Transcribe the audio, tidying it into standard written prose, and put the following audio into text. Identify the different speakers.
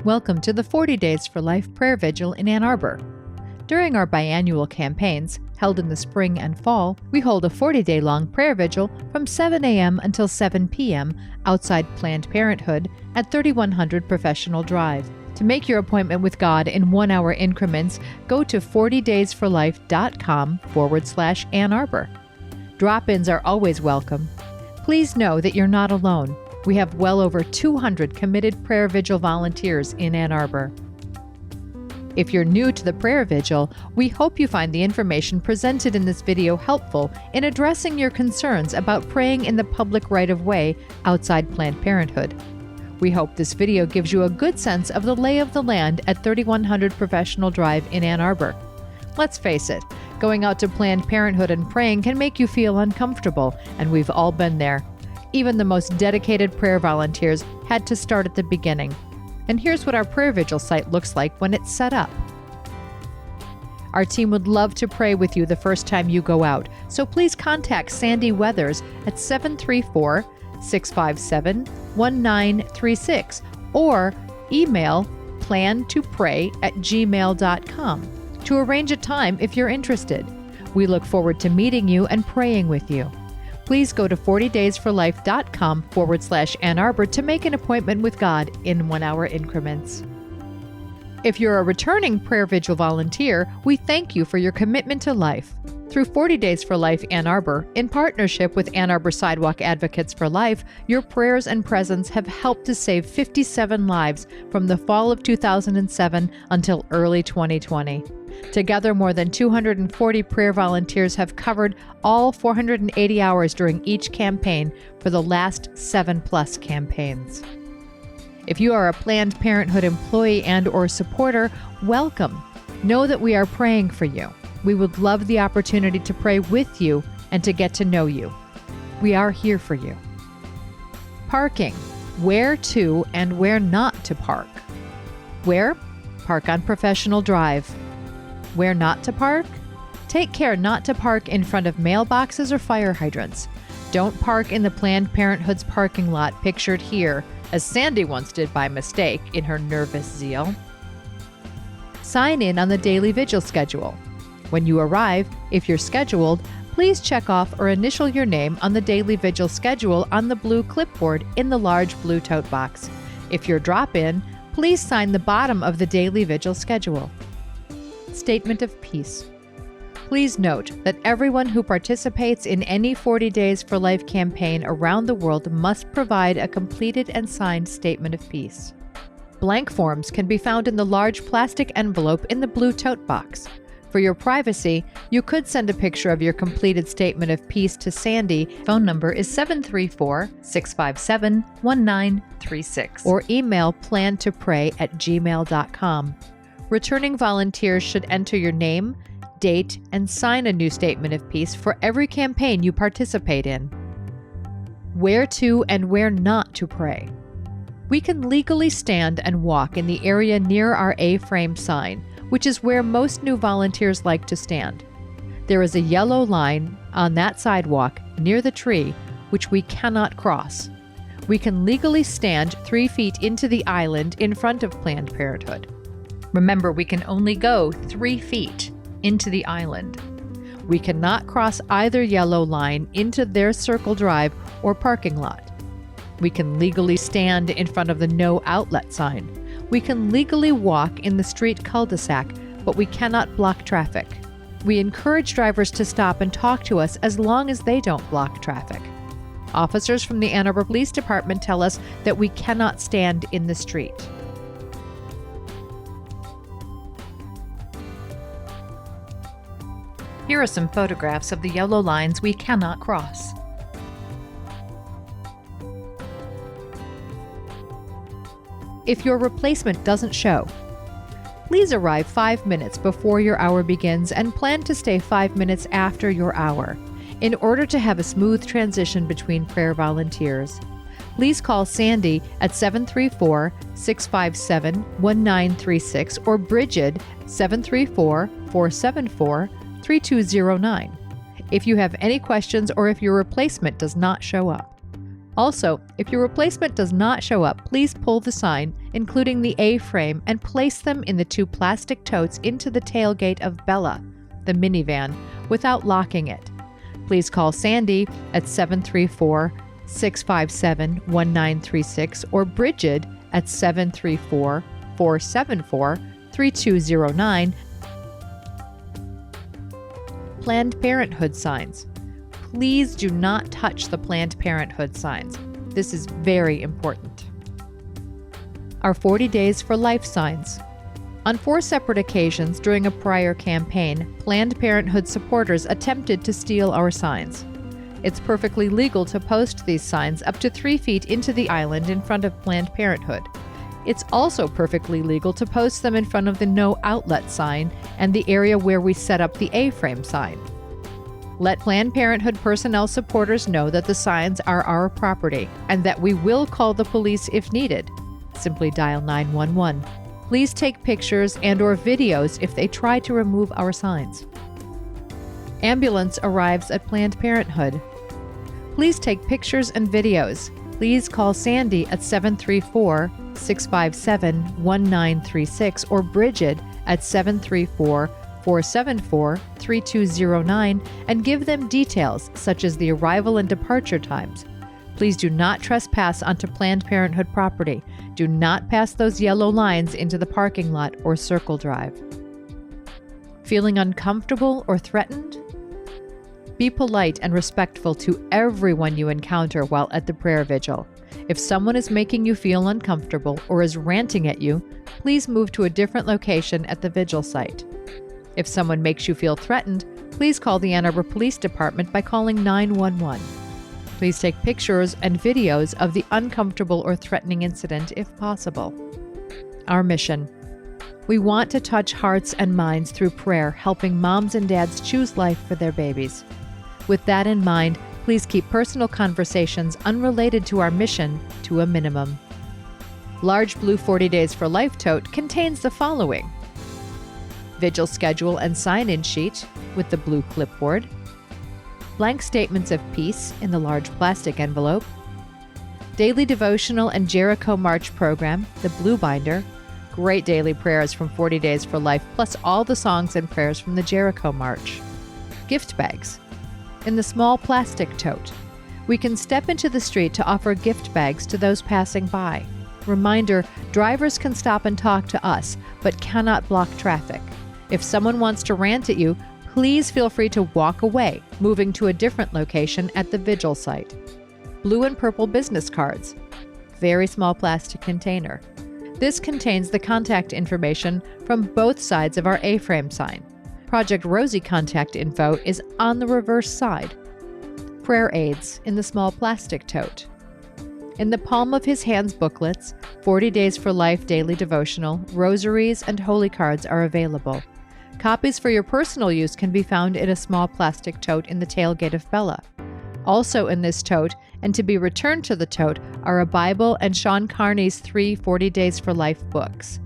Speaker 1: Welcome to the 40 Days for Life Prayer Vigil in Ann Arbor. During our biannual campaigns, held in the spring and fall, we hold a 40-day-long prayer vigil from 7 a.m. until 7 p.m. outside Planned Parenthood at 3100 Professional Drive. To make your appointment with God in 1-hour increments, go to 40daysforlife.com/Ann Arbor. Drop-ins are always welcome. Please know that you're not alone. We have well over 200 committed prayer vigil volunteers in Ann Arbor. If you're new to the prayer vigil, we hope you find the information presented in this video helpful in addressing your concerns about praying in the public right-of-way outside Planned Parenthood. We hope this video gives you a good sense of the lay of the land at 3100 Professional Drive in Ann Arbor. Let's face it, going out to Planned Parenthood and praying can make you feel uncomfortable, and we've all been there. Even the most dedicated prayer volunteers had to start at the beginning. And here's what our prayer vigil site looks like when it's set up. Our team would love to pray with you the first time you go out, so please contact Sandie Weathers at 734-657-1936 or email plantopray@gmail.com to arrange a time if you're interested. We look forward to meeting you and praying with you. Please go to 40daysforlife.com/Ann Arbor to make an appointment with God in 1-hour increments. If you're a returning prayer vigil volunteer, we thank you for your commitment to life. Through 40 Days for Life Ann Arbor, in partnership with Ann Arbor Sidewalk Advocates for Life, your prayers and presence have helped to save 57 lives from the fall of 2007 until early 2020. Together, more than 240 prayer volunteers have covered all 480 hours during each campaign for the last 7+ campaigns. If you are a Planned Parenthood employee and/or supporter, welcome. Know that we are praying for you. We would love the opportunity to pray with you and to get to know you. We are here for you. Parking. Where to and where not to park. Where? Park on Professional Drive. Where not to park? Take care not to park in front of mailboxes or fire hydrants. Don't park in the Planned Parenthood's parking lot pictured here, as Sandie once did by mistake in her nervous zeal. Sign in on the daily vigil schedule. When you arrive, if you're scheduled, please check off or initial your name on the daily vigil schedule on the blue clipboard in the large blue tote box. If you're drop-in, please sign the bottom of the daily vigil schedule. Statement of Peace. Please note that everyone who participates in any 40 Days for Life campaign around the world must provide a completed and signed statement of peace. Blank forms can be found in the large plastic envelope in the blue tote box. For your privacy, you could send a picture of your completed statement of peace to Sandie. Phone number is 734-657-1936 or email plantopray@gmail.com. Returning volunteers should enter your name, date, and sign a new statement of peace for every campaign you participate in. Where to and where not to pray. We can legally stand and walk in the area near our A-frame sign, which is where most new volunteers like to stand. There is a yellow line on that sidewalk near the tree, which we cannot cross. We can legally stand 3 feet into the island in front of Planned Parenthood. Remember, we can only go 3 feet into the island. We cannot cross either yellow line into their circle drive or parking lot. We can legally stand in front of the no outlet sign. We can legally walk in the street cul-de-sac, but we cannot block traffic. We encourage drivers to stop and talk to us as long as they don't block traffic. Officers from the Ann Arbor Police Department tell us that we cannot stand in the street. Here are some photographs of the yellow lines we cannot cross. If your replacement doesn't show, please arrive 5 minutes before your hour begins and plan to stay 5 minutes after your hour in order to have a smooth transition between prayer volunteers. Please call Sandie at 734-657-1936 or Bridget 734-474-3209 if you have any questions or if your replacement does not show up. Also, if your replacement does not show up, please pull the sign including the A-frame, and place them in the 2 plastic totes into the tailgate of Bella, the minivan, without locking it. Please call Sandie at 734-657-1936 or Bridget at 734-474-3209. Planned Parenthood signs. Please do not touch the Planned Parenthood signs. This is very important. Our 40 Days for Life signs. On 4 separate occasions during a prior campaign, Planned Parenthood supporters attempted to steal our signs. It's perfectly legal to post these signs up to 3 feet into the island in front of Planned Parenthood. It's also perfectly legal to post them in front of the No Outlet sign and the area where we set up the A-frame sign. Let Planned Parenthood personnel supporters know that the signs are our property and that we will call the police if needed. Simply dial 911. Please take pictures and/or videos if they try to remove our signs. Ambulance arrives at Planned Parenthood. Please take pictures and videos. Please call Sandie at 734-657-1936 or Bridget at 734-474-3209 and give them details such as the arrival and departure times. Please do not trespass onto Planned Parenthood property. Do not pass those yellow lines into the parking lot or circle drive. Feeling uncomfortable or threatened? Be polite and respectful to everyone you encounter while at the prayer vigil. If someone is making you feel uncomfortable or is ranting at you, please move to a different location at the vigil site. If someone makes you feel threatened, please call the Ann Arbor Police Department by calling 911. Please take pictures and videos of the uncomfortable or threatening incident if possible. Our mission. We want to touch hearts and minds through prayer, helping moms and dads choose life for their babies. With that in mind, please keep personal conversations unrelated to our mission to a minimum. Large blue 40 Days for Life tote contains the following: vigil schedule and sign-in sheet with the blue clipboard, blank statements of peace in the large plastic envelope, daily devotional and Jericho March program, the blue binder, great daily prayers from 40 Days for Life, plus all the songs and prayers from the Jericho March, gift bags in the small plastic tote. We can step into the street to offer gift bags to those passing by. Reminder, drivers can stop and talk to us, but cannot block traffic. If someone wants to rant at you, please feel free to walk away, moving to a different location at the vigil site. Blue and purple business cards. Very small plastic container. This contains the contact information from both sides of our A-frame sign. Project Rosie contact info is on the reverse side. Prayer aids in the small plastic tote. In the palm of his hands booklets, 40 Days for Life daily devotional, rosaries, and holy cards are available. Copies for your personal use can be found in a small plastic tote in the tailgate of Bella. Also in this tote, and to be returned to the tote, are a Bible and Sean Carney's 3 40 Days for Life books.